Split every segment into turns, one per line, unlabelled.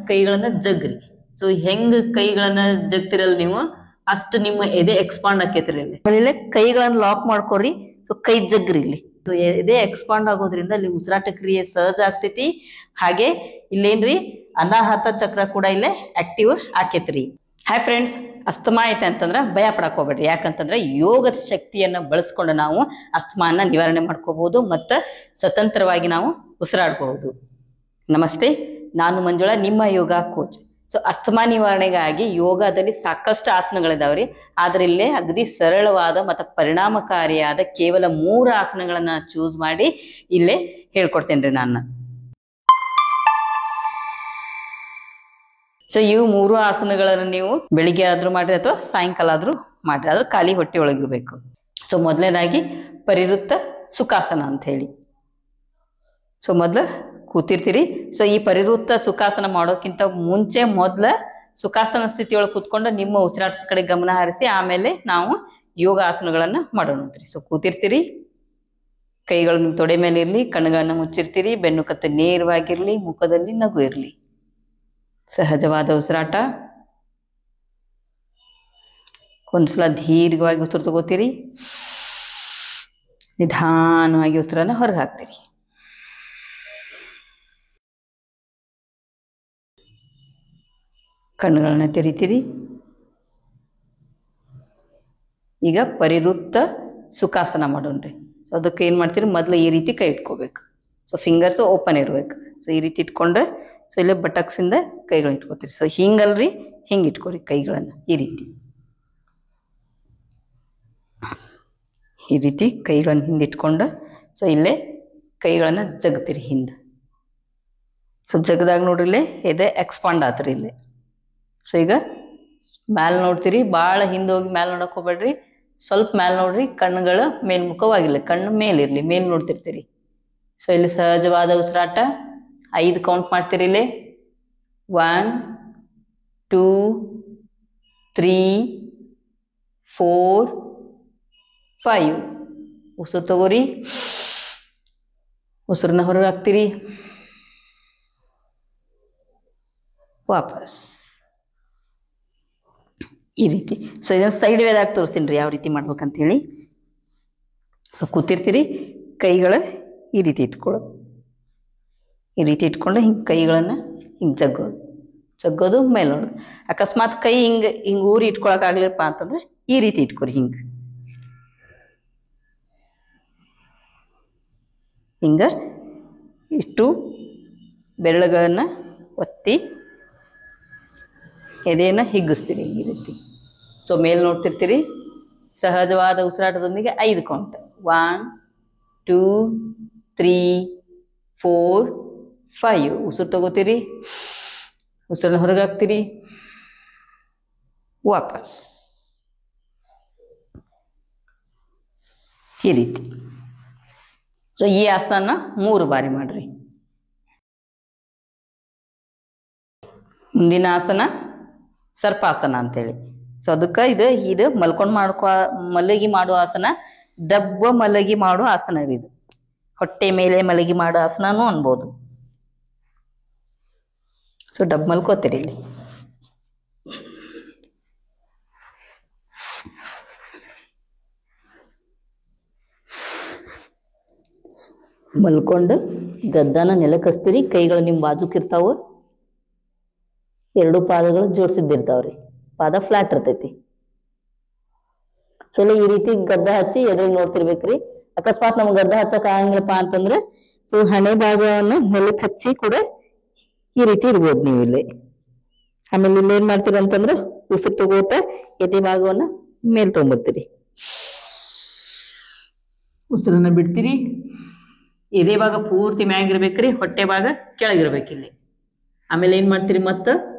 ಕೈಗಳನ್ನ ಜಗ್ರಿ. ಸೊ ಹೆಂಗ್ ಕೈಗಳನ್ನ ಜಗ್ತಿರಲ್ಲ ನೀವು ಅಷ್ಟು ನಿಮ್ಮ ಎದೆ ಎಕ್ಸ್ಪಾಂಡ್ ಆಕೇತ್ರಿ ಇಲ್ಲಿ. ಆಮೇಲೆ ಕೈಗಳನ್ನ ಲಾಕ್ ಮಾಡ್ಕೊರಿ. ಸೊ ಕೈ ಜಗ್ರಿ ಇಲ್ಲಿ. ಸೊ ಎದೆ ಎಕ್ಸ್ಪಾಂಡ್ ಆಗೋದ್ರಿಂದ ಇಲ್ಲಿ ಉಸಿರಾಟ ಕ್ರಿಯೆ ಸಹಜ ಆಗ್ತೈತಿ. ಹಾಗೆ ಇಲ್ಲೇನ್ರಿ ಅನಾಹತ ಚಕ್ರ ಕೂಡ ಇಲ್ಲೇ ಆಕ್ಟಿವ್ ಆಕೇತ್ರಿ. ಹಾಯ್ ಫ್ರೆಂಡ್ಸ್, ಅಸ್ತಮಾ ಐತೆ ಅಂತಂದ್ರೆ ಭಯ ಪಡಕ್ ಹೋಗ್ಬೇಡ್ರಿ. ಯಾಕಂತಂದ್ರೆ ಯೋಗದ ಶಕ್ತಿಯನ್ನ ಬಳಸ್ಕೊಂಡು ನಾವು ಅಸ್ತಮಾನ ನಿವಾರಣೆ ಮಾಡ್ಕೋಬಹುದು ಮತ್ತು ಸ್ವತಂತ್ರವಾಗಿ ನಾವು ಉಸಿರಾಡಬಹುದು. ನಮಸ್ತೆ, ನಾನು ಮಂಜುಳಾ, ನಿಮ್ಮ ಯೋಗ ಕೋಚ್. ಸೊ ಅಸ್ತಮಾ ನಿವಾರಣೆಗಾಗಿ ಯೋಗದಲ್ಲಿ ಸಾಕಷ್ಟು ಆಸನಗಳಿದಾವ್ರಿ. ಆದ್ರೆ ಇಲ್ಲೇ ಅಗದಿ ಸರಳವಾದ ಮತ್ತು ಪರಿಣಾಮಕಾರಿಯಾದ ಕೇವಲ 3 ಆಸನಗಳನ್ನ ಚೂಸ್ ಮಾಡಿ ಇಲ್ಲೇ ಹೇಳ್ಕೊಡ್ತೇನ್ರಿ ನಾನು. ಸೊ ಇವು 3 ಆಸನಗಳನ್ನು ನೀವು ಬೆಳಿಗ್ಗೆ ಆದ್ರೂ ಮಾಡ್ರಿ ಅಥವಾ ಸಾಯಂಕಾಲ ಆದ್ರೂ ಮಾಡ್ರಿ, ಆದ್ರೂ ಖಾಲಿ ಹೊಟ್ಟೆ ಒಳಗಿರ್ಬೇಕು. ಸೊ ಮೊದಲನೇದಾಗಿ ಪರಿವೃತ್ತ ಸುಖಾಸನ ಅಂತ ಹೇಳಿ. ಸೊ ಮೊದ್ಲು ಕೂತಿರ್ತೀರಿ. ಸೊ ಈ ಪರಿವೃತ್ತ ಸುಖಾಸನ ಮಾಡೋಕ್ಕಿಂತ ಮುಂಚೆ ಮೊದ್ಲ ಸುಖಾಸನ ಸ್ಥಿತಿಯೊಳಗೆ ಕೂತ್ಕೊಂಡು ನಿಮ್ಮ ಉಸಿರಾಟದ ಕಡೆ ಗಮನ ಹರಿಸಿ ಆಮೇಲೆ ನಾವು ಯೋಗ ಆಸನಗಳನ್ನ ಮಾಡೋಣಂತ್ರಿ. ಸೊ ಕೂತಿರ್ತೀರಿ, ಕೈಗಳು ನಿಮ್ಮ ತೊಡೆ ಮೇಲೆ ಇರ್ಲಿ, ಕಣ್ಣುಗಳನ್ನ ಮುಚ್ಚಿರ್ತೀರಿ, ಬೆನ್ನು ಕತ್ತು ನೇರವಾಗಿರ್ಲಿ, ಮುಖದಲ್ಲಿ ನಗು ಇರ್ಲಿ. ಸಹಜವಾದ ಉಸಿರಾಟ. ಒಂದ್ಸಲ ದೀರ್ಘವಾಗಿ ಉಸಿರು ತಗೋತೀರಿ, ನಿಧಾನವಾಗಿ ಉಸಿರನ್ನ ಹೊರಗೆ ಹಾಕ್ತೀರಿ. ಕಣ್ಣುಗಳನ್ನ ತೆರಿತೀರಿ. ಈಗ ಪರಿವೃತ್ತ ಸುಖಾಸನ ಮಾಡೋಣ್ರಿ. ಸೊ ಅದಕ್ಕೆ ಏನು ಮಾಡ್ತೀರಿ, ಮೊದಲು ಈ ರೀತಿ ಕೈ ಇಟ್ಕೋಬೇಕು. ಸೊ ಫಿಂಗರ್ಸ್ ಓಪನ್ ಇರ್ಬೇಕು. ಸೊ ಈ ರೀತಿ ಇಟ್ಕೊಂಡು ಸೊ ಇಲ್ಲೇ ಬಟಕ್ಸಿಂದ ಕೈಗಳನ್ನ ಇಟ್ಕೋತೀರಿ. ಸೊ ಹಿಂಗಲ್ರಿ, ಹಿಂಗೆ ಇಟ್ಕೋರಿ ಕೈಗಳನ್ನು ಈ ರೀತಿ. ಈ ರೀತಿ ಕೈಗಳನ್ನು ಹಿಂದೆ ಇಟ್ಕೊಂಡು ಸೊ ಇಲ್ಲೇ ಕೈಗಳನ್ನು ಜಗ್ತೀರಿ ಹಿಂದೆ. ಸೊ ಜಗದಾಗ ನೋಡ್ರಿ ಇಲ್ಲೇ ಎದೆ ಎಕ್ಸ್ಪಾಂಡ್ ಆತ್ರಿ ಇಲ್ಲೇ. ಸೊ ಈಗ ಮ್ಯಾಲೆ ನೋಡ್ತೀರಿ, ಭಾಳ ಹಿಂದೆ ಹೋಗಿ ಮ್ಯಾಲೆ ನೋಡಕ್ ಹೋಗ್ಬೇಡ್ರಿ. ಸ್ವಲ್ಪ ಮ್ಯಾಲೆ ನೋಡ್ರಿ, ಕಣ್ಣುಗಳು ಮೇಲ್ಮುಖವಾಗಿರ್ಲಿ, ಕಣ್ಣು ಮೇಲಿರ್ಲಿ, ಮೇಲ್ ನೋಡ್ತಿರ್ತೀರಿ. ಸೊ ಇಲ್ಲಿ ಸಹಜವಾದ ಉಸಿರಾಟ. 5 ಕೌಂಟ್ ಮಾಡ್ತೀರಿ ಇಲ್ಲಿ. 1 2 3 4 5. ಉಸಿರು ತಗೋರಿ, ಉಸಿರನ್ನ ಹೊರಗೆ ಹಾಕ್ತೀರಿ, ವಾಪಸ್ ಈ ರೀತಿ. ಸೊ ಇದನ್ನು ಸೈಡ್ ವೇದಾಗಿ ತೋರಿಸ್ತೀನಿ ರೀ ಯಾವ ರೀತಿ ಮಾಡ್ಬೇಕಂತೇಳಿ. ಸೊ ಕೂತಿರ್ತೀರಿ, ಕೈಗಳ ಈ ರೀತಿ ಇಟ್ಕೊಳ್ಳೋದು. ಈ ರೀತಿ ಇಟ್ಕೊಂಡು ಹಿಂಗೆ ಕೈಗಳನ್ನು ಹಿಂಗೆ ಜಗ್ಗೋದು ಮೇಲೆ ನೋಡೋದು. ಅಕಸ್ಮಾತ್ ಕೈ ಹಿಂಗೆ ಊರಿ ಇಟ್ಕೊಳಕ್ಕಾಗ್ಲಿಲ್ಲಪ್ಪ ಅಂತಂದ್ರೆ ಈ ರೀತಿ ಇಟ್ಕೊರಿ. ಹಿಂಗೆ ಇಷ್ಟು ಬೆರಳುಗಳನ್ನು ಒತ್ತಿ ಎದೆಯನ್ನು ಹಿಗ್ಗಿಸ್ತೀರಿ ಈ ರೀತಿ. ಸೊ ಮೇಲೆ ನೋಡ್ತಿರ್ತೀರಿ. ಸಹಜವಾದ ಉಸಿರಾಟದೊಂದಿಗೆ 5 ಕೌಂಟ್. 1 2 3 4 5. ಉಸಿರು ತಗೋತೀರಿ, ಉಸಿರನ್ನ ಹೊರಗೆ ಹಾಕ್ತೀರಿ, ವಾಪಸ್ ಈ ರೀತಿ. ಸೊ ಈ ಆಸನ 3 ಬಾರಿ ಮಾಡ್ರಿ. ಮುಂದಿನ ಆಸನ ಸರ್ಪಾಸನ ಅಂತೇಳಿ. ಸೊ ಅದಕ್ಕೆ ಇದು ಮಲ್ಕೊಂಡು ಮಲಗಿ ಮಾಡೋ ಆಸನ, ಡಬ್ಬ ಮಲಗಿ ಮಾಡೋ ಆಸನ ರೀ ಇದು. ಹೊಟ್ಟೆ ಮೇಲೆ ಮಲಗಿ ಮಾಡೋ ಆಸನನೂ ಅನ್ಬೋದು. ಸೊ ಡಬ್ ಮಲ್ಕೋತೀರಿ ಇಲ್ಲಿ. ಮಲ್ಕೊಂಡು ಗದ್ದಾನ ನೆಲಕ್ಕೆ ಹಚ್ತೀರಿ. ಕೈಗಳು ನಿಮ್ಮ ಬಾಜುಕಿರ್ತಾವ, 2 ಪಾದಗಳು ಜೋಡಿಸಿದ್ದಿರ್ತಾವ್ರಿ. ಪಾದ ಫ್ಲಾಟ್ ಇರ್ತೈತಿ. ಸೊ ಈ ರೀತಿ ಗದ್ದ ಹಚ್ಚಿ ಎದುರಿಗೆ ನೋಡ್ತಿರ್ಬೇಕ್ರಿ. ಅಕಸ್ಮಾತ್ ನಮ್ಗೆ ಗದ್ದ ಹಚ್ಚಕ್ ಆಗಂಗಿಲ್ಲಪ್ಪ ಅಂತಂದ್ರೆ ಸೊ ಹಣೆ ಭಾಗವನ್ನು ನೆಲಕ್ಕೆ ಹಚ್ಚಿ ಕೂಡ ಈ ರೀತಿ ಇರ್ಬೋದು ನೀವು ಇಲ್ಲಿ. ಆಮೇಲೆ ಇಲ್ಲಿ ಏನ್ ಮಾಡ್ತೀರಿ ಅಂತಂದ್ರೆ ಉಸಿರು ತಗೋತ ಎದೆ ಭಾಗವನ್ನ ಮೇಲ್ ತಗೊಂಡ್ಬರ್ತೀರಿ. ಉಸಿರನ್ನ ಬಿಡ್ತೀರಿ. ಎದೆ ಭಾಗ ಪೂರ್ತಿ ಮ್ಯಾಗಿರ್ಬೇಕ್ರಿ, ಹೊಟ್ಟೆ ಭಾಗ ಕೆಳಗಿರ್ಬೇಕಿಲ್ಲಿ. ಆಮೇಲೆ ಏನ್ ಮಾಡ್ತೀರಿ, ಮತ್ತ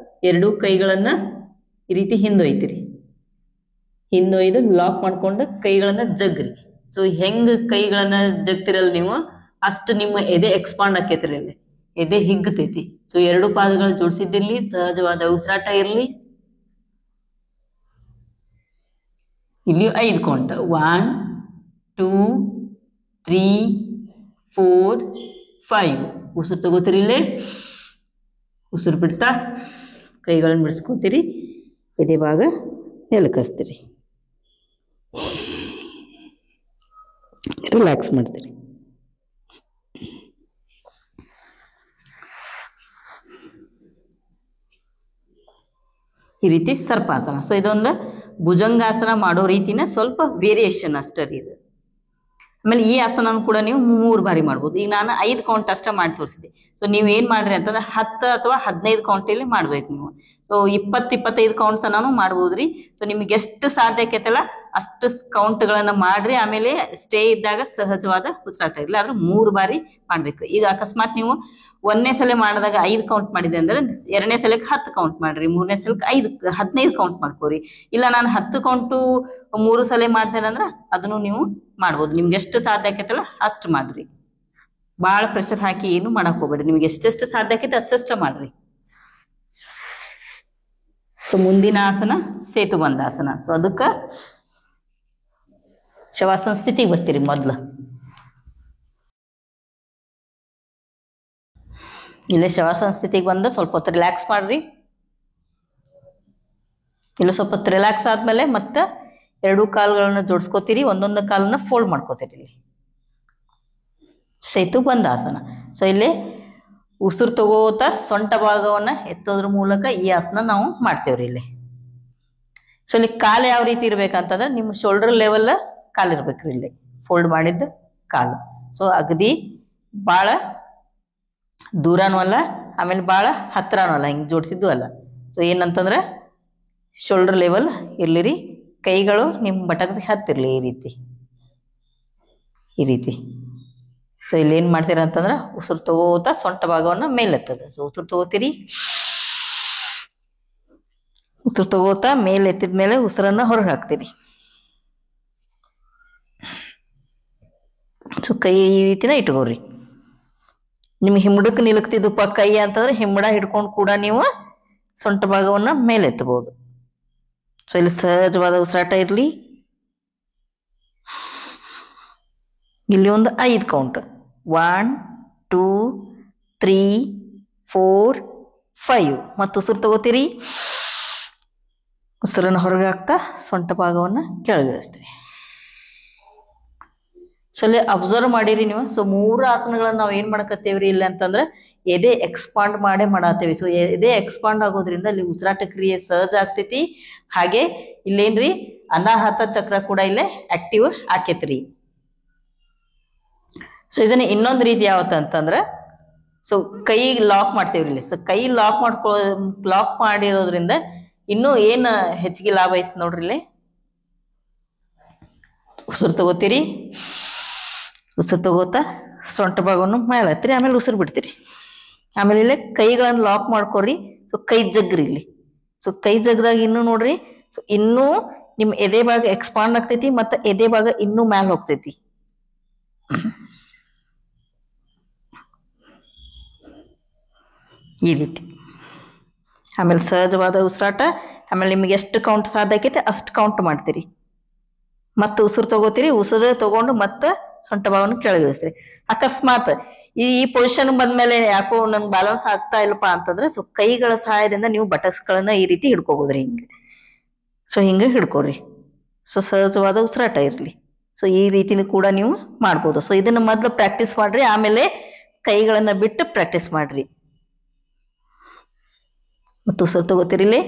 2 ಕೈಗಳನ್ನ ಈ ರೀತಿ ಹಿಂದೊಯ್ತೀರಿ. ಹಿಂದೊಯ್ದು ಲಾಕ್ ಮಾಡ್ಕೊಂಡು ಕೈಗಳನ್ನ ಜಗ್ರಿ. ಸೊ ಹೆಂಗ್ ಕೈಗಳನ್ನ ಜಗ್ತಿರಲ್ಲ ನೀವು ಅಷ್ಟು ನಿಮ್ಮ ಎದೆ ಎಕ್ಸ್ಪಾಂಡ್ ಆಕೇತ್ರಿ ಅಲ್ಲಿ, ಎದೆ ಹಿಗ್ಗತೈತಿ. ಸೊ 2 ಪಾದಗಳು ಜೋಡಿಸಿದ್ದಿರ್ಲಿ, ಸಹಜವಾದ ಉಸಿರಾಟ ಇರ್ಲಿ. ಇಲ್ಲಿ 5 ಕೌಂಟ್. 1 2 3 4 5. ಉಸಿರು ತಗೋತೀರಿ ಇಲ್ಲಿ, ಉಸಿರು ಬಿಡ್ತಾ ಕೈಗಳನ್ನು ಬಿಡಿಸ್ಕೊತೀರಿ, ಎದೆ ಭಾಗ ನೆಲಕಸ್ತೀರಿ, ರಿಲ್ಯಾಕ್ಸ್ ಮಾಡ್ತೀರಿ. ಈ ರೀತಿ ಸರ್ಪಾಸನ. ಸೊ ಇದೊಂದು ಭುಜಂಗಾಸನ ಮಾಡೋ ರೀತಿನ ಸ್ವಲ್ಪ ವೇರಿಯೇಷನ್ ಅಷ್ಟೇ ರೀ ಇದು. ಆಮೇಲೆ ಈ ಆಸನ ಕೂಡ ನೀವು 3 ಬಾರಿ ಮಾಡ್ಬೋದು. ಈಗ ನಾನು 5 ಕೌಂಟ್ ಅಷ್ಟೇ ಮಾಡಿ ತೋರಿಸಿದೆ. ಸೊ ನೀವು ಏನು ಮಾಡ್ರಿ ಅಂತಂದ್ರೆ 10 ಅಥವಾ 15 ಕೌಂಟಲ್ಲಿ ಮಾಡ್ಬೇಕು ನೀವು. ಸೊ 20-25 ಕೌಂಟ್ ತನೂ ಮಾಡ್ಬೋದ್ರಿ. ಸೊ ನಿಮ್ಗೆ ಎಷ್ಟು ಸಾಧ್ಯ ಆಕೈತಲ್ಲ ಅಷ್ಟು ಕೌಂಟ್ಗಳನ್ನ ಮಾಡ್ರಿ. ಆಮೇಲೆ ಸ್ಟೇ ಇದ್ದಾಗ ಸಹಜವಾದ ಉಸಿರಾಟ ಇರಲಿ, ಆದ್ರೆ 3 ಬಾರಿ ಮಾಡ್ಬೇಕು. ಈಗ ಅಕಸ್ಮಾತ್ ನೀವು 1ನೇ ಸಲ ಮಾಡಿದಾಗ 5 ಕೌಂಟ್ ಮಾಡಿದೆ ಅಂದ್ರೆ 2ನೇ ಸಲಕ್ಕೆ 10 ಕೌಂಟ್ ಮಾಡ್ರಿ, 3ನೇ ಸಲಕ್ಕೆ 15 ಕೌಂಟ್ ಮಾಡ್ಕೋರಿ. ಇಲ್ಲ ನಾನು 10 ಕೌಂಟು 3 ಸಲ ಮಾಡ್ತೇನೆ ಅಂದ್ರೆ ಅದನ್ನು ನೀವು ಮಾಡ್ಬೋದು. ನಿಮ್ಗೆ ಎಷ್ಟು ಸಾಧ್ಯ ಆಕೈತಲ್ಲ ಅಷ್ಟು ಮಾಡ್ರಿ. ಭಾಳ ಪ್ರೆಷರ್ ಹಾಕಿ ಏನು ಮಾಡಕ್ ಹೋಗ್ಬೇಡ್ರಿ. ನಿಮ್ಗೆ ಎಷ್ಟೆಷ್ಟು ಸಾಧ್ಯ ಆಕೈತೆ ಅಷ್ಟಷ್ಟ ಮಾಡ್ರಿ. ಸೊ ಮುಂದಿನ ಆಸನ ಸೇತುಬಂಧಾಸನ. ಸೊ ಅದಕ್ಕೆ ಶವಾಸನ ಸ್ಥಿತಿಗೆ ಬರ್ತೀರಿ. ಮೊದ್ಲು ಇಲ್ಲೇ ಶವಾಸನ ಸ್ಥಿತಿಗೆ ಬಂದು ಸ್ವಲ್ಪ ಹೊತ್ತು ರಿಲ್ಯಾಕ್ಸ್ ಮಾಡ್ರಿ. ಇಲ್ಲ ಸ್ವಲ್ಪ ಹೊತ್ತು ರಿಲ್ಯಾಕ್ಸ್ ಆದ್ಮೇಲೆ ಮತ್ತೆ 2 ಕಾಲುಗಳನ್ನ ಜೋಡಿಸ್ಕೋತೀರಿ, ಒಂದೊಂದು ಕಾಲನ್ನ ಫೋಲ್ಡ್ ಮಾಡ್ಕೋತೀರಿ. ಇಲ್ಲಿ ಸೇತುಬಂಧಾಸನ. ಸೊ ಇಲ್ಲಿ ಉಸಿರು ತಗೋತಾ ಸೊಂಟ ಭಾಗವನ್ನ ಎತ್ತೋದ್ರ ಮೂಲಕ ಈ ಆಸನ ನಾವು ಮಾಡ್ತೇವ್ರಿ ಇಲ್ಲಿ. ಸೊ ಇಲ್ಲಿ ಕಾಲು ಯಾವ ರೀತಿ ಇರ್ಬೇಕಂತಂದ್ರೆ ನಿಮ್ಮ ಶೋಲ್ಡರ್ ಲೆವೆಲ್ ಕಾಲು ಇರ್ಬೇಕ್ರಿ ಇಲ್ಲಿ, ಫೋಲ್ಡ್ ಮಾಡಿದ್ದ ಕಾಲು. ಸೊ ಅಗದಿ ಭಾಳ ದೂರನೂ ಅಲ್ಲ, ಆಮೇಲೆ ಭಾಳ ಹತ್ರನೂ ಅಲ್ಲ, ಹಿಂಗೆ ಜೋಡಿಸಿದ್ದು ಅಲ್ಲ. ಸೊ ಏನಂತಂದ್ರೆ ಶೋಲ್ಡರ್ ಲೆವೆಲ್ ಇರ್ಲಿರಿ, ಕೈಗಳು ನಿಮ್ಮ ಬಟಕದ ಹತ್ತಿರಲಿ ಈ ರೀತಿ. ಸೊ ಇಲ್ಲಿ ಏನು ಮಾಡ್ತೀರ ಅಂತಂದ್ರೆ ಉಸಿರು ತಗೋತಾ ಸೊಂಟ ಭಾಗವನ್ನು ಮೇಲೆತ್ತದ. ಸೊ ಉಸಿರು ತಗೋತೀರಿ, ಉಸಿರು ತಗೋತಾ ಮೇಲೆ ಎತ್ತಿದ ಮೇಲೆ ಉಸಿರನ್ನ ಹೊರಗೆ ಹಾಕ್ತೀರಿ. ಸೊ ಕೈ ಈ ರೀತಿನ ಇಟ್ಕೋರಿ. ನಿಮ್ಗೆ ಹಿಮ್ಮಡಕ್ಕೆ ನಿಲುಕ್ತಿದ್ದಪ್ಪ ಕೈ ಅಂತಂದ್ರೆ ಹಿಮ್ಮಡ ಹಿಡ್ಕೊಂಡು ಕೂಡ ನೀವು ಸೊಂಟ ಭಾಗವನ್ನ ಮೇಲೆ ಎತ್ತಬಹುದು. ಸೊ ಇಲ್ಲಿ ಸಹಜವಾದ ಉಸಿರಾಟ ಇರಲಿ. ಇಲ್ಲಿ ಒಂದು 5 ಕೌಂಟ್, 1 2 3 4 5 ಮತ್ತು ಉಸಿರು ತಗೋತೀರಿ. ಉಸಿರನ್ನು ಹೊರಗೆ ಹಾಕ್ತಾ ಸೊಂಟ ಭಾಗವನ್ನ ಕೆಳಗಿಳಿಸ್ತೀರಿ. ಸೊ ಅಲ್ಲಿ ಅಬ್ಸರ್ವ್ ಮಾಡಿರಿ ನೀವು. ಸೊ 3 ಆಸನಗಳನ್ನ ನಾವು ಏನ್ ಮಾಡಕತ್ತೇವ್ರಿ ಇಲ್ಲ ಅಂತಂದ್ರೆ ಎದೆ ಎಕ್ಸ್ಪಾಂಡ್ ಮಾಡತ್ತೇವಿ. ಸೊ ಎದೆ ಎಕ್ಸ್ಪಾಂಡ್ ಆಗೋದ್ರಿಂದ ಇಲ್ಲಿ ಉಸಿರಾಟ ಕ್ರಿಯೆ ಸಹಜ ಆಗ್ತೈತಿ. ಹಾಗೆ ಇಲ್ಲೇನ್ರಿ ಅನಾಹತ ಚಕ್ರ ಕೂಡ ಇಲ್ಲೇ ಆಕ್ಟಿವ್ ಆಕೇತ್ರಿ. ಸೊ ಇದನ್ನ ಇನ್ನೊಂದು ರೀತಿ ಯಾವತ್ತ ಅಂತಂದ್ರೆ ಸೊ ಕೈ ಲಾಕ್ ಮಾಡ್ತೇವ್ರಿ ಇಲ್ಲಿ. ಸೊ ಕೈ ಲಾಕ್ ಮಾಡಿರೋದ್ರಿಂದ ಇನ್ನೂ ಏನ್ ಹೆಚ್ಚಿಗೆ ಲಾಭ ಐತಿ ನೋಡ್ರಿ. ಇಲ್ಲಿ ಉಸಿರು ತಗೋತೀರಿ, ಉಸಿರು ತಗೋತಾ ಸೊಂಟ ಭಾಗವನ್ನು ಮೇಲೆ ಹತ್ತಿರಿ, ಆಮೇಲೆ ಉಸಿರು ಬಿಡ್ತೀರಿ. ಆಮೇಲೆ ಇಲ್ಲೇ ಕೈಗಳನ್ನ ಲಾಕ್ ಮಾಡ್ಕೊರಿ. ಸೊ ಕೈ ಜಗ್ರಿ ಇಲ್ಲಿ. ಸೊ ಕೈ ಜಗ್ದಾಗ ಇನ್ನೂ ನೋಡ್ರಿ, ಸೊ ಇನ್ನೂ ನಿಮ್ ಎದೆ ಭಾಗ ಎಕ್ಸ್ಪಾಂಡ್ ಆಗ್ತೈತಿ, ಮತ್ತೆ ಎದೆ ಭಾಗ ಇನ್ನೂ ಮ್ಯಾಲ ಹೋಗ್ತೈತಿ. ಈ ರೀತಿ. ಆಮೇಲೆ ಸಹಜವಾದ ಉಸಿರಾಟ. ಆಮೇಲೆ ನಿಮ್ಗೆ ಎಷ್ಟು ಕೌಂಟ್ ಸಾಧ್ಯ ಆಕೈತಿ ಅಷ್ಟು ಕೌಂಟ್ ಮಾಡ್ತೀರಿ. ಮತ್ತೆ ಉಸಿರು ತಗೋತೀರಿ, ಉಸಿರು ತಗೊಂಡು ಮತ್ತೆ ಸೊಂಟ ಭಾವನ ಕೆಳಗಿಳಿಸ್ತೀರಿ. ಅಕಸ್ಮಾತ್ ಈ ಪೊಸಿಷನ್ ಬಂದ್ಮೇಲೆ ಯಾಕೋ ನನ್ ಬ್ಯಾಲೆನ್ಸ್ ಆಗ್ತಾ ಇಲ್ಲಪ್ಪ ಅಂತಂದ್ರೆ ಸೊ ಕೈಗಳ ಸಹಾಯದಿಂದ ನೀವು ಬಟಕ್ಸ್ಗಳನ್ನ ಈ ರೀತಿ ಹಿಡ್ಕೋಬೋದ್ರಿ. ಹಿಂಗೆ ಸೊ ಹಿಂಗೆ ಹಿಡ್ಕೊರಿ. ಸೊ ಸಹಜವಾದ ಉಸಿರಾಟ ಇರಲಿ. ಸೊ ಈ ರೀತಿನೂ ಕೂಡ ನೀವು ಮಾಡ್ಬೋದು. ಸೊ ಇದನ್ನ ಮೊದ್ಲು ಪ್ರಾಕ್ಟೀಸ್ ಮಾಡ್ರಿ, ಆಮೇಲೆ ಕೈಗಳನ್ನ ಬಿಟ್ಟು ಪ್ರಾಕ್ಟೀಸ್ ಮಾಡ್ರಿ. ಮತ್ತು ಉಸಿರು ತಗೋತಿರಿಲಿ,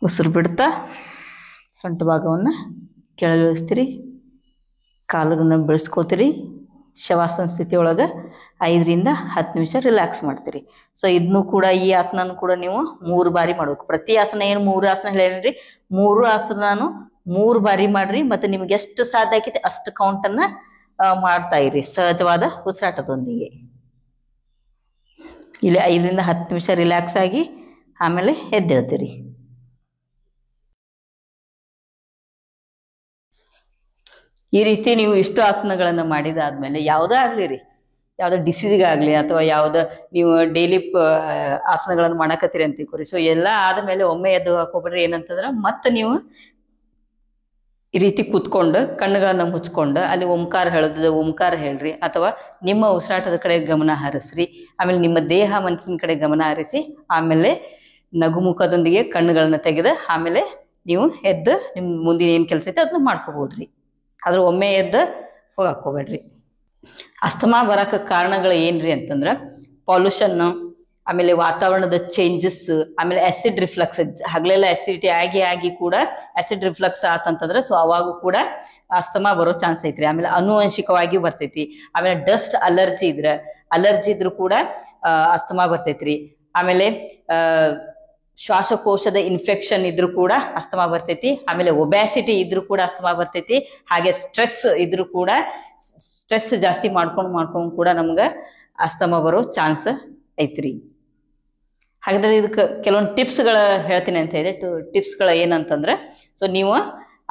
ಉಸಿರು ಬಿಡ್ತಾ ಸೊಂಟ ಭಾಗವನ್ನ ಕೆಳಗಿಳಿಸ್ತೀರಿ, ಕಾಲುಗಳನ್ನ ಬೆಳೆಸ್ಕೋತೀರಿ. ಶವಾಸನ ಸ್ಥಿತಿ ಒಳಗೆ 5ರಿಂದ 10 ನಿಮಿಷ ರಿಲ್ಯಾಕ್ಸ್ ಮಾಡ್ತೀರಿ. ಸೊ ಇದನ್ನು ಕೂಡ ಈ ಆಸನನು ಕೂಡ ನೀವು 3 ಬಾರಿ ಮಾಡ್ಬೇಕು. ಪ್ರತಿ ಆಸನ ಏನು 3 ಆಸನ ಹೇಳೇನ್ರಿ, 3 ಆಸನನು 3 ಬಾರಿ ಮಾಡ್ರಿ. ಮತ್ತೆ ನಿಮ್ಗೆ ಎಷ್ಟು ಸಾಧ್ಯ ಆಕೈತಿ ಅಷ್ಟು ಕೌಂಟನ್ನ ಮಾಡ್ತಾ ಇರಿ ಸಹಜವಾದ ಉಸಿರಾಟದೊಂದಿಗೆ. ಇಲ್ಲಿ 5ರಿಂದ 10 ನಿಮಿಷ ರಿಲ್ಯಾಕ್ಸ್ ಆಗಿ ಆಮೇಲೆ ಎದ್ದೇಳ್ತೀರಿ. ಈ ರೀತಿ ನೀವು ಇಷ್ಟು ಆಸನಗಳನ್ನ ಮಾಡಿದಾದ್ಮೇಲೆ ಯಾವುದೇ ಆಗ್ಲಿ ರೀ, ಯಾವುದೋ ಡಿಸೀಸ್ಗಾಗ್ಲಿ ಅಥವಾ ಯಾವುದೋ ನೀವು ಡೈಲಿ ಆಸನಗಳನ್ನು ಮಾಡಕತ್ತೀರಿ ಅಂತ ತಿಳ್ಕೊರಿ. ಸೊ ಎಲ್ಲ ಆದ್ಮೇಲೆ ಒಮ್ಮೆ ಎದ್ದು ಹಾಕೋಬಿಡ್ರಿ. ಏನಂತಂದ್ರೆ ಮತ್ತೆ ನೀವು ಈ ರೀತಿ ಕೂತ್ಕೊಂಡು ಕಣ್ಣುಗಳನ್ನ ಮುಚ್ಕೊಂಡು ಅಲ್ಲಿ ಓಂಕಾರ ಹೇಳೋದು ಓಂಕಾರ ಹೇಳ್ರಿ, ಅಥವಾ ನಿಮ್ಮ ಉಸಿರಾಟದ ಕಡೆ ಗಮನ ಹರಿಸ್ರಿ. ಆಮೇಲೆ ನಿಮ್ಮ ದೇಹ ಮನಸ್ಸಿನ ಕಡೆ ಗಮನ ಹರಿಸಿ ಆಮೇಲೆ ನಗುಮುಖದೊಂದಿಗೆ ಕಣ್ಣುಗಳನ್ನ ತೆಗೆದು ಆಮೇಲೆ ನೀವು ಎದ್ದು ನಿಮ್ಮ ಮುಂದಿನ ಏನು ಕೆಲಸ ಐತೆ ಅದನ್ನ ಮಾಡ್ಕೋಬೋದ್ರಿ. ಆದ್ರೆ ಒಮ್ಮೆ ಎದ್ದು ಹೋಗಕ್ಕೆ ಹೋಗ್ಬೇಡ್ರಿ. ಅಸ್ತಮಾ ಬರಕ್ಕೆ ಕಾರಣಗಳು ಏನ್ರಿ ಅಂತಂದ್ರೆ ಪಾಲ್ಯೂಷನ್, ಆಮೇಲೆ ವಾತಾವರಣದ ಚೇಂಜಸ್, ಆಮೇಲೆ ಆಸಿಡ್ ರಿಫ್ಲಕ್ಸ್. ಹಗಲೆಲ್ಲ ಆಸಿಡಿಟಿ ಆಗಿ ಕೂಡ ಆಸಿಡ್ ರಿಫ್ಲಕ್ಸ್ ಆತಂತಂದ್ರೆ ಸೊ ಅವಾಗೂ ಕೂಡ ಅಸ್ತಮಾ ಬರೋ ಚಾನ್ಸ್ ಐತ್ರಿ. ಆಮೇಲೆ ಅನುವಂಶಿಕವಾಗಿಯೂ ಬರ್ತೈತಿ. ಆಮೇಲೆ ಡಸ್ಟ್ ಅಲರ್ಜಿ ಇದ್ರೂ ಕೂಡ ಅಸ್ತಮಾ ಬರ್ತೈತ್ರಿ. ಆಮೇಲೆ ಶ್ವಾಸಕೋಶದ ಇನ್ಫೆಕ್ಷನ್ ಇದ್ರೂ ಕೂಡ ಅಸ್ತಮಾ ಬರ್ತೈತಿ. ಆಮೇಲೆ ಒಬ್ಯಾಸಿಟಿ ಇದ್ರೂ ಕೂಡ ಅಸ್ತಮಾ ಬರ್ತೈತಿ. ಹಾಗೆ ಸ್ಟ್ರೆಸ್ ಇದ್ರೂ ಕೂಡ ಸ್ಟ್ರೆಸ್ ಜಾಸ್ತಿ ಮಾಡ್ಕೊಂಡು ಕೂಡ ನಮ್ಗೆ ಅಸ್ತಮಾ ಬರೋ ಚಾನ್ಸ್ ಐತ್ರಿ. ಹಾಗಾದ್ರೆ ಇದಕ್ಕೆ ಕೆಲವೊಂದು ಟಿಪ್ಸ್ಗಳ ಹೇಳ್ತೀನಿ ಅಂತ ಇದೆ. ಟಿಪ್ಸ್ಗಳು ಏನಂತಂದ್ರೆ, ಸೊ ನೀವು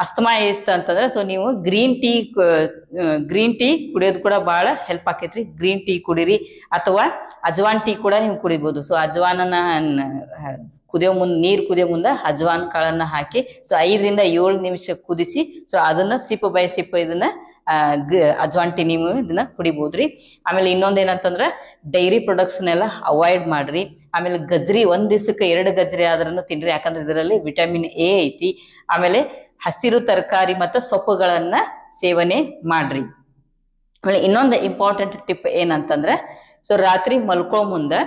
ಅಸ್ತಮಾ ಇತ್ತು ಅಂತಂದ್ರೆ ಸೊ ನೀವು ಗ್ರೀನ್ ಟೀ ಕುಡಿಯೋದು ಕೂಡ ಭಾಳ ಹೆಲ್ಪ್ ಆಕೈತ್ರಿ. ಗ್ರೀನ್ ಟೀ ಕುಡೀರಿ, ಅಥವಾ ಅಜ್ವಾನ್ ಟೀ ಕೂಡ ನೀವು ಕುಡಿಬೋದು. ಸೊ ಅಜ್ವಾನನ್ನ ನೀರು ಕುದಿಯೋ ಮುಂದೆ ಅಜ್ವಾನ್ ಕಾಳನ್ನ ಹಾಕಿ ಸೊ 5 ರಿಂದ 7 ನಿಮಿಷ ಕುದಿಸಿ ಸೊ ಅದನ್ನ ಸಿಪ್ ಬೈ ಸಿಪ್ ಇದನ್ನ ಅಜ್ವಾನ್ ಟೀ ನೀವು ಇದನ್ನ ಕುಡಿಬೋದ್ರಿ. ಆಮೇಲೆ ಇನ್ನೊಂದೇನಂತಂದ್ರೆ ಡೈರಿ ಪ್ರಾಡಕ್ಟ್ಸ್ನೆಲ್ಲ ಅವಾಯ್ಡ್ ಮಾಡ್ರಿ. ಆಮೇಲೆ ಗಜ್ರಿ 1 ದಿವಸಕ್ಕೆ 2 ಗಜ್ರಿ ಆದ್ರೂ ತಿನ್ರಿ, ಯಾಕಂದ್ರೆ ಇದರಲ್ಲಿ ವಿಟಮಿನ್ ಎ ಐತಿ. ಆಮೇಲೆ ಹಸಿರು ತರಕಾರಿ ಮತ್ತು ಸೊಪ್ಪುಗಳನ್ನ ಸೇವನೆ ಮಾಡ್ರಿ. ಆಮೇಲೆ ಇನ್ನೊಂದು ಇಂಪಾರ್ಟೆಂಟ್ ಟಿಪ್ ಏನಂತಂದ್ರೆ, ಸೊ ರಾತ್ರಿ ಮಲ್ಕೋ ಮುಂದೆ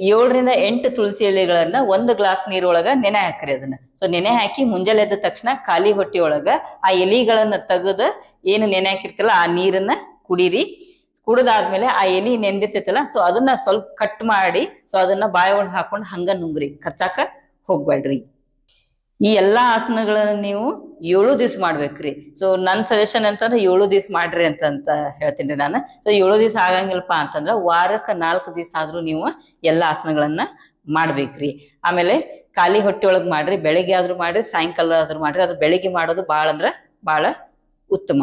7 ರಿಂದ 8 ತುಳಸಿ ಎಲೆಗಳನ್ನ 1 ಗ್ಲಾಸ್ ನೀರೊಳಗ ನೆನೆ ಹಾಕ್ರಿ. ಅದನ್ನ ಸೊ ನೆನೆ ಹಾಕಿ ಮುಂಜಾನೆ ಎದ್ದ ತಕ್ಷಣ ಖಾಲಿ ಹೊಟ್ಟೆಯೊಳಗ ಆ ಎಲಿಗಳನ್ನ ತೆಗೆದು ಏನು ನೆನೆ ಹಾಕಿರ್ತಲ್ಲ ಆ ನೀರನ್ನ ಕುಡೀರಿ. ಕುಡಿದಾದ್ಮೇಲೆ ಆ ಎಲಿ ನೆಂದಿರ್ತೈತಲ್ಲ ಸೊ ಅದನ್ನ ಸ್ವಲ್ಪ ಕಟ್ ಮಾಡಿ ಸೊ ಅದನ್ನ ಬಾಯಿ ಒಳಗೆ ಹಾಕೊಂಡು ಹಂಗ ನುಂಗ್ರಿ, ಕಚ್ಚಾಕ ಹೋಗ್ಬೇಡ್ರಿ. ಈ ಎಲ್ಲಾ ಆಸನಗಳನ್ನ ನೀವು 7 ದಿವಸ ಮಾಡ್ಬೇಕ್ರಿ. ಸೊ ನನ್ನ ಸಜೆಷನ್ ಅಂತಂದ್ರೆ 7 ದಿವಸ ಮಾಡ್ರಿ ಅಂತ ಹೇಳ್ತೀನಿ ನಾನು. ಸೊ 7 ದಿವಸ ಆಗಂಗಿಲ್ಲಪ್ಪ ಅಂತಂದ್ರೆ ವಾರಕ್ಕೆ 4 ದಿವಸ ಆದ್ರೂ ನೀವು ಎಲ್ಲಾ ಆಸನಗಳನ್ನ ಮಾಡ್ಬೇಕ್ರಿ. ಆಮೇಲೆ ಖಾಲಿ ಹೊಟ್ಟೆ ಒಳಗ್ ಮಾಡ್ರಿ, ಬೆಳಿಗ್ಗೆ ಆದ್ರೂ ಮಾಡ್ರಿ, ಸಾಯಂಕಾಲ ಆದ್ರೂ ಮಾಡ್ರಿ. ಅದು ಬೆಳಿಗ್ಗೆ ಮಾಡೋದು ಭಾಳ ಅಂದ್ರೆ ಭಾಳ ಉತ್ತಮ.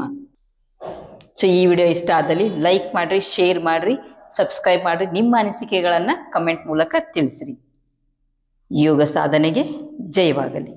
ಸೊ ಈ ವಿಡಿಯೋ ಇಷ್ಟ ಆದಲ್ಲಿ ಲೈಕ್ ಮಾಡ್ರಿ, ಶೇರ್ ಮಾಡ್ರಿ, ಸಬ್ಸ್ಕ್ರೈಬ್ ಮಾಡ್ರಿ. ನಿಮ್ಮ ಅನಿಸಿಕೆಗಳನ್ನ ಕಮೆಂಟ್ ಮೂಲಕ ತಿಳಿಸ್ರಿ. ಯೋಗ ಸಾಧನೆಗೆ ಜಯವಾಗಲಿ.